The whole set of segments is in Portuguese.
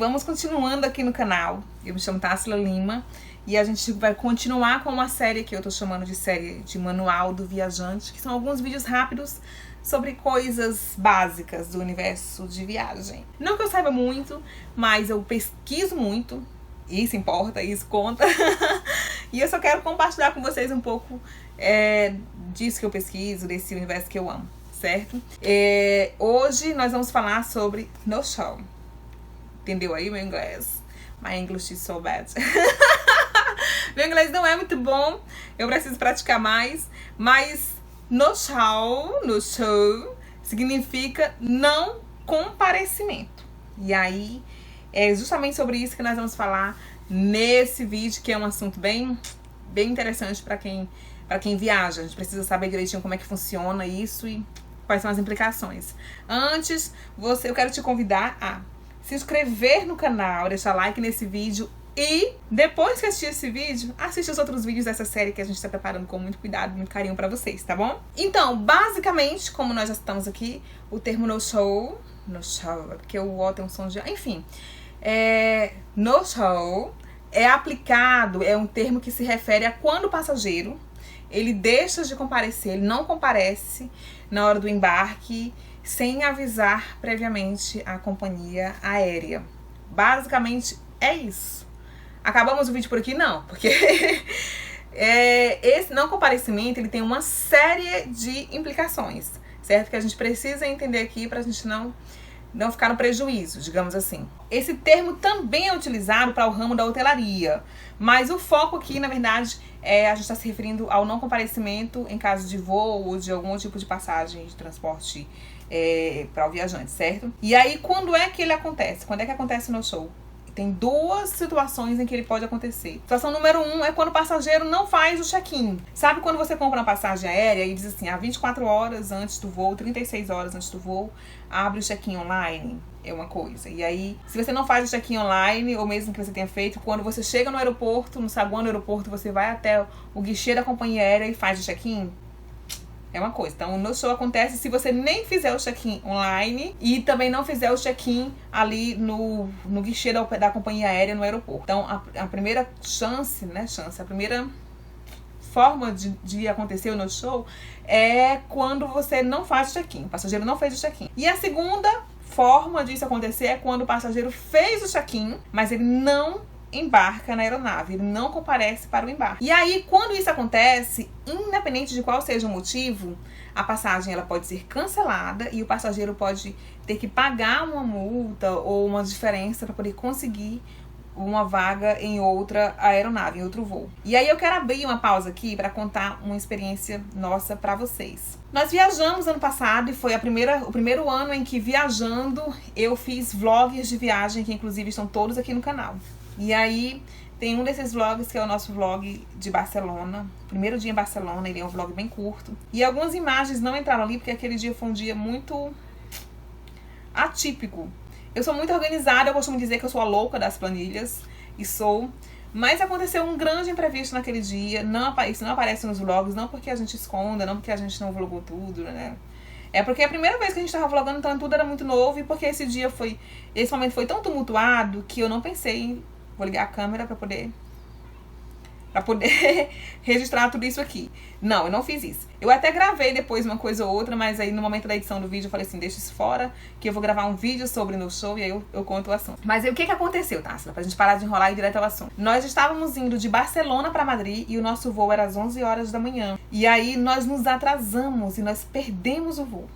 vamos continuando aqui no canal. Eu me chamo Tássila Lima e a gente vai continuar com uma série que eu tô chamando de série de Manual do Viajante, que são alguns vídeos rápidos sobre coisas básicas do universo de viagem. Não que eu saiba muito, mas eu pesquiso muito, isso importa, isso conta. E eu só quero compartilhar com vocês um pouco disso que eu pesquiso, desse universo que eu amo, certo? Hoje nós vamos falar sobre no-show. Entendeu aí meu inglês? My English is so bad. Meu inglês não é muito bom, eu preciso praticar mais, mas no-show significa não comparecimento. E aí é justamente sobre isso que nós vamos falar nesse vídeo, que é um assunto bem interessante para quem viaja. A gente precisa saber direitinho como é que funciona isso e quais são as implicações. Antes, eu quero te convidar a se inscrever no canal, deixar like nesse vídeo e depois que assistir esse vídeo, assiste os outros vídeos dessa série que a gente está preparando com muito cuidado, muito carinho pra vocês, tá bom? Então, basicamente, como nós já estamos aqui, o termo no-show, porque o O tem um som de... Enfim, no-show é aplicado, é um termo que se refere a quando o passageiro, ele deixa de comparecer, ele não comparece na hora do embarque, sem avisar previamente a companhia aérea. Basicamente, é isso. Acabamos o vídeo por aqui? Não, porque esse não comparecimento, ele tem uma série de implicações, certo? Que a gente precisa entender aqui pra gente não ficar no prejuízo, digamos assim. Esse termo também é utilizado para o ramo da hotelaria, mas o foco aqui, na verdade, a gente está se referindo ao não comparecimento em caso de voo ou de algum tipo de passagem de transporte para o viajante, certo? E aí, quando é que ele acontece? Quando é que acontece no show? Tem duas situações em que ele pode acontecer. Situação número 1 é quando o passageiro não faz o check-in. Sabe quando você compra uma passagem aérea e diz assim, 24 horas antes do voo, 36 horas antes do voo, abre o check-in online? É uma coisa. E aí, se você não faz o check-in online, ou mesmo que você tenha feito, quando você chega no aeroporto, no saguão do aeroporto, você vai até o guichê da companhia aérea e faz o check-in? É uma coisa. Então, o no-show acontece se você nem fizer o check-in online e também não fizer o check-in ali no guichê da companhia aérea no aeroporto. Então, a primeira a primeira forma de acontecer o no-show é quando você não faz o check-in. O passageiro não fez o check-in. E a segunda forma disso acontecer é quando o passageiro fez o check-in, mas ele não embarca na aeronave, ele não comparece para o embarque. E aí, quando isso acontece, independente de qual seja o motivo, a passagem ela pode ser cancelada e o passageiro pode ter que pagar uma multa ou uma diferença para poder conseguir uma vaga em outra aeronave, em outro voo. E aí eu quero abrir uma pausa aqui para contar uma experiência nossa para vocês. Nós viajamos ano passado e foi o primeiro ano em que, viajando, eu fiz vlogs de viagem, que inclusive estão todos aqui no canal. E aí, tem um desses vlogs que é o nosso vlog de Barcelona. Primeiro dia em Barcelona, ele é um vlog bem curto. E algumas imagens não entraram ali, porque aquele dia foi um dia muito atípico. Eu sou muito organizada, eu costumo dizer que eu sou a louca das planilhas. E sou. Mas aconteceu um grande imprevisto naquele dia. Isso não aparece nos vlogs, não porque a gente esconda, não porque a gente não vlogou tudo, né? É porque é a primeira vez que a gente tava vlogando, então tudo era muito novo. E porque esse momento foi tão tumultuado que eu não pensei em... Vou ligar a câmera pra poder registrar tudo isso aqui. Não, eu não fiz isso. Eu até gravei depois uma coisa ou outra, mas aí no momento da edição do vídeo eu falei assim, deixa isso fora, que eu vou gravar um vídeo sobre no show e aí eu conto o assunto. Mas aí o que aconteceu, Tássila? Pra gente parar de enrolar e ir direto ao assunto. Nós estávamos indo de Barcelona pra Madrid e o nosso voo era às 11 horas da manhã. E aí nós nos atrasamos e nós perdemos o voo.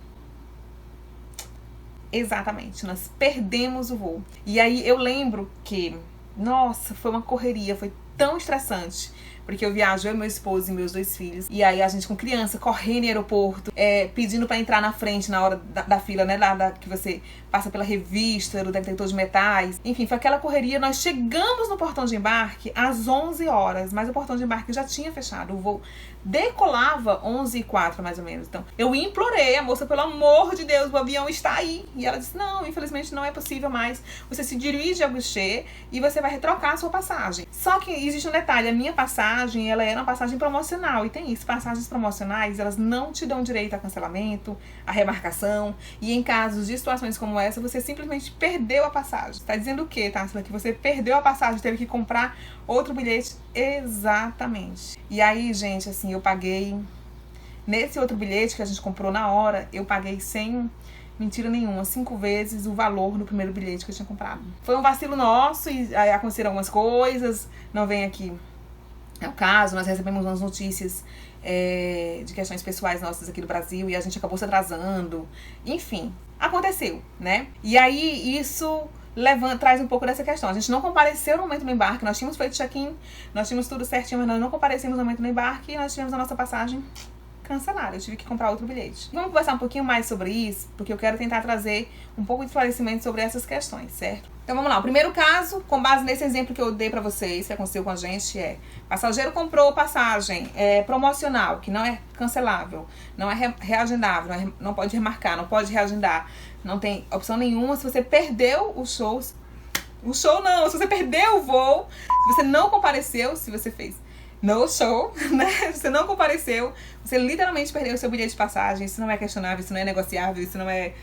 Exatamente, nós perdemos o voo. E aí eu lembro que... Nossa, foi uma correria, foi tão estressante. Porque eu viajo, eu, meu esposo e meus 2 filhos. E aí a gente com criança, correndo em aeroporto, pedindo pra entrar na frente na hora da fila, né? Que você passa pela revista, do detector de metais. Enfim, foi aquela correria. Nós chegamos no portão de embarque às 11 horas, mas o portão de embarque já tinha fechado. O voo decolava 11h04, mais ou menos. Então, eu implorei a moça, pelo amor de Deus, o avião está aí. E ela disse, não, infelizmente não é possível mais. Você se dirige ao guichê e você vai retrocar a sua passagem. Só que existe um detalhe, a minha passagem, ela era uma passagem promocional, e tem isso, passagens promocionais, elas não te dão direito a cancelamento, a remarcação, e em casos de situações como essa, você simplesmente perdeu a passagem. Tá dizendo o quê, Tássila? Que você perdeu a passagem, teve que comprar outro bilhete? Exatamente. E aí, gente, assim, eu paguei, nesse outro bilhete que a gente comprou na hora, eu paguei sem mentira nenhuma, 5 vezes o valor do primeiro bilhete que eu tinha comprado. Foi um vacilo nosso e aí aconteceram algumas coisas, não vem aqui é o caso, nós recebemos umas notícias de questões pessoais nossas aqui do Brasil e a gente acabou se atrasando, enfim, aconteceu, né? E aí isso traz um pouco dessa questão. A gente não compareceu no momento do embarque, nós tínhamos feito check-in, nós tínhamos tudo certinho, mas nós não comparecemos no momento do embarque e nós tivemos a nossa passagem cancelar, eu tive que comprar outro bilhete. Vamos conversar um pouquinho mais sobre isso, porque eu quero tentar trazer um pouco de esclarecimento sobre essas questões, certo? Então vamos lá, o primeiro caso, com base nesse exemplo que eu dei pra vocês, que aconteceu com a gente, passageiro comprou passagem promocional, que não é cancelável, não é reagendável, não pode remarcar, não pode reagendar, não tem opção nenhuma. Se você perdeu se você perdeu o voo, se você não compareceu, se você fez no show, né? Você não compareceu, você literalmente perdeu o seu bilhete de passagem. Isso não é questionável, isso não é negociável, isso não é...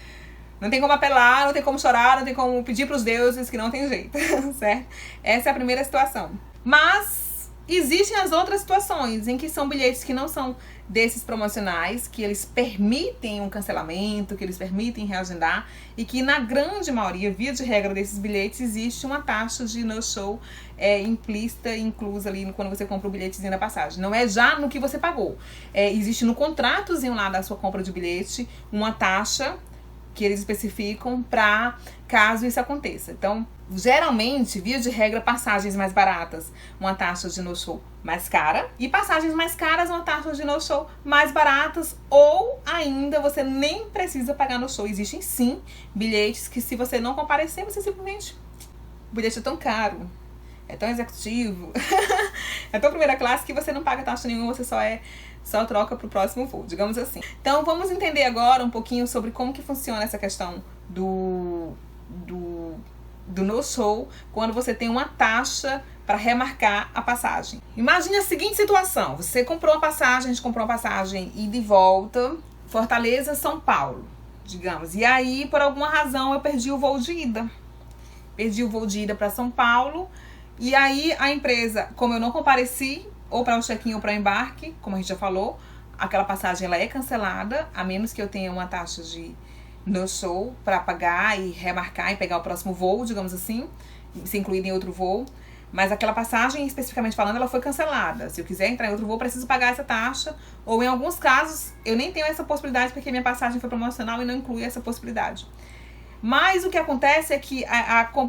Não tem como apelar, não tem como chorar, não tem como pedir pros deuses, que não tem jeito, certo? Essa é a primeira situação. Mas existem as outras situações em que são bilhetes que não são desses promocionais, que eles permitem um cancelamento, que eles permitem reagendar, e que na grande maioria, via de regra desses bilhetes, existe uma taxa de no-show implícita, inclusa ali quando você compra o bilhetezinho da passagem. Não é já no que você pagou. Existe no contratozinho lá da sua compra de bilhete uma taxa que eles especificam para caso isso aconteça. Então, geralmente, via de regra, passagens mais baratas, uma taxa de no-show mais cara, e passagens mais caras, uma taxa de no-show mais baratas, ou ainda você nem precisa pagar no show. Existem sim bilhetes que, se você não comparecer, você simplesmente... O bilhete é tão caro, é tão executivo, é tão primeira classe que você não paga taxa nenhuma, você só troca pro próximo voo, digamos assim. Então vamos entender agora um pouquinho sobre como que funciona essa questão do no-show quando você tem uma taxa para remarcar a passagem. Imagine a seguinte situação: você comprou uma passagem, a gente comprou uma passagem ida e volta, Fortaleza, São Paulo, digamos. E aí, por alguma razão, eu perdi o voo de ida. Perdi o voo de ida para São Paulo. E aí a empresa, como eu não compareci, ou para o check-in ou para o embarque, como a gente já falou, aquela passagem ela é cancelada, a menos que eu tenha uma taxa de no-show para pagar e remarcar e pegar o próximo voo, digamos assim, ser incluído em outro voo. Mas aquela passagem, especificamente falando, ela foi cancelada. Se eu quiser entrar em outro voo, eu preciso pagar essa taxa. Ou em alguns casos, eu nem tenho essa possibilidade porque minha passagem foi promocional e não inclui essa possibilidade. Mas o que acontece é que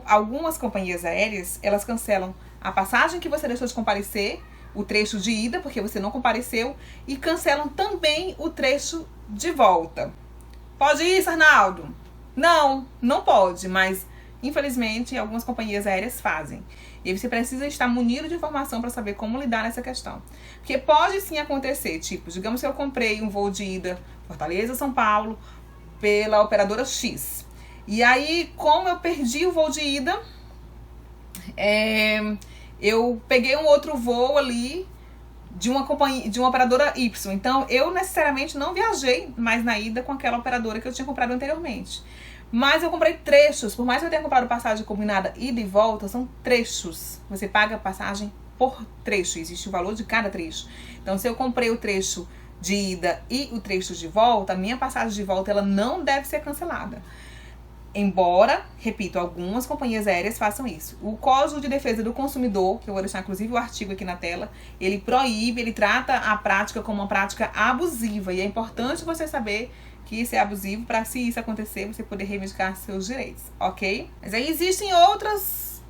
algumas companhias aéreas, elas cancelam a passagem que você deixou de comparecer, o trecho de ida, porque você não compareceu, e cancelam também o trecho de volta. Pode ir, Arnaldo? Não, não pode, mas infelizmente algumas companhias aéreas fazem. E aí você precisa estar munido de informação para saber como lidar nessa questão. Porque pode sim acontecer, tipo, digamos que eu comprei um voo de ida Fortaleza, São Paulo, pela operadora X. E aí, como eu perdi o voo de ida, eu peguei um outro voo ali de uma companhia, de uma operadora Y. Então, eu necessariamente não viajei mais na ida com aquela operadora que eu tinha comprado anteriormente. Mas eu comprei trechos. Por mais que eu tenha comprado passagem combinada ida e volta, são trechos. Você paga a passagem por trecho. Existe o valor de cada trecho. Então, se eu comprei o trecho de ida e o trecho de volta, a minha passagem de volta ela não deve ser cancelada. Embora, repito, algumas companhias aéreas façam isso. O Código de Defesa do Consumidor, que eu vou deixar inclusive o artigo aqui na tela, ele proíbe, ele trata a prática como uma prática abusiva. E é importante você saber que isso é abusivo para, se isso acontecer, você poder reivindicar seus direitos, ok? Mas aí existem outras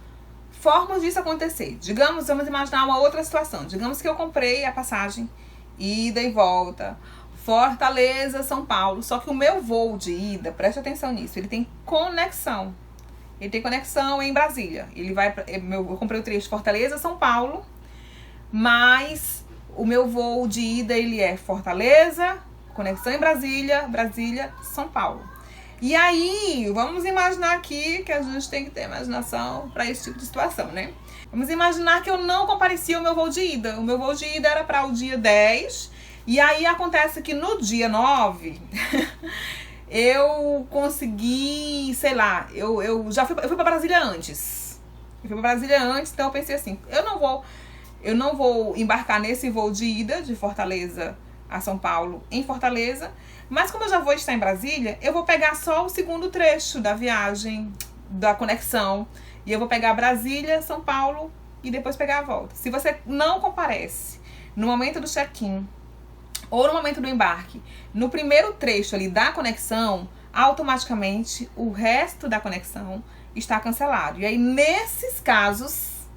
formas disso acontecer. Digamos, vamos imaginar uma outra situação. Digamos que eu comprei a passagem ida e volta, Fortaleza, São Paulo. Só que o meu voo de ida, preste atenção nisso, ele tem conexão. Ele tem conexão em Brasília. Ele vai pra, eu comprei o trecho Fortaleza, São Paulo, mas o meu voo de ida ele é Fortaleza, conexão em Brasília, Brasília, São Paulo. E aí, vamos imaginar aqui que a gente tem que ter imaginação para esse tipo de situação, né? Vamos imaginar que eu não compareci ao meu voo de ida. O meu voo de ida era para o dia 10. E aí acontece que no dia 9, eu consegui, sei lá, eu fui para Brasília antes. Eu fui para Brasília antes, então eu pensei assim, eu não vou embarcar nesse voo de ida de Fortaleza a São Paulo em Fortaleza, mas como eu já vou estar em Brasília, eu vou pegar só o segundo trecho da viagem, da conexão, e eu vou pegar Brasília, São Paulo e depois pegar a volta. Se você não comparece no momento do check-in ou no momento do embarque, no primeiro trecho ali da conexão, automaticamente o resto da conexão está cancelado. E aí, nesses casos,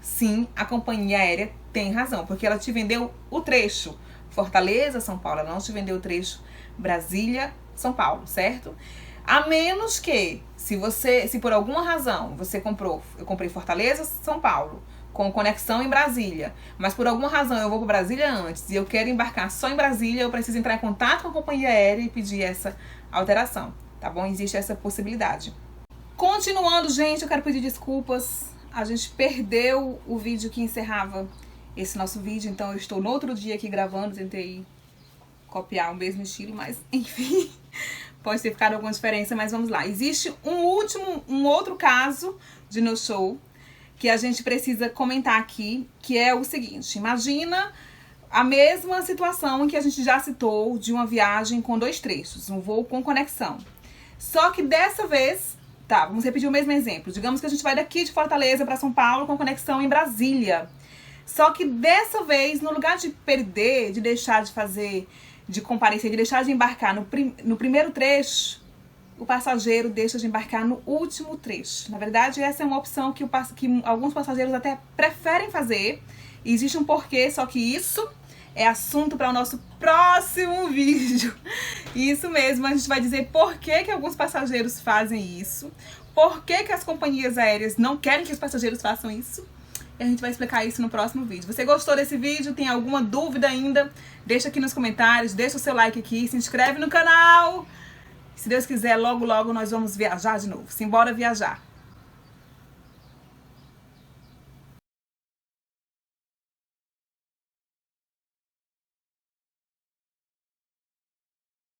sim, a companhia aérea tem razão, porque ela te vendeu o trecho Fortaleza, São Paulo, ela não te vendeu o trecho Brasília, São Paulo, certo? A menos que, se por alguma razão eu comprei Fortaleza, São Paulo, com conexão em Brasília, mas por alguma razão eu vou para Brasília antes e eu quero embarcar só em Brasília, eu preciso entrar em contato com a companhia aérea e pedir essa alteração, tá bom? Existe essa possibilidade. Continuando, gente, eu quero pedir desculpas. A gente perdeu o vídeo que encerrava esse nosso vídeo, então eu estou no outro dia aqui gravando, tentei copiar o mesmo estilo, mas enfim, pode ter ficado alguma diferença, mas vamos lá. Existe um outro caso de no-show que a gente precisa comentar aqui, que é o seguinte: imagina a mesma situação em que a gente já citou de uma viagem com 2 trechos, um voo com conexão. Só que dessa vez, tá, vamos repetir o mesmo exemplo. Digamos que a gente vai daqui de Fortaleza para São Paulo com conexão em Brasília. Só que dessa vez, no lugar de perder, de deixar de fazer, de comparecer, de deixar de embarcar no primeiro trecho, o passageiro deixa de embarcar no último trecho. Na verdade, essa é uma opção que alguns passageiros até preferem fazer. Existe um porquê, só que isso é assunto para o nosso próximo vídeo. Isso mesmo, a gente vai dizer por que alguns passageiros fazem isso, por que as companhias aéreas não querem que os passageiros façam isso. E a gente vai explicar isso no próximo vídeo. Você gostou desse vídeo? Tem alguma dúvida ainda? Deixa aqui nos comentários, deixa o seu like aqui, se inscreve no canal. Se Deus quiser, logo, logo nós vamos viajar de novo. Simbora viajar!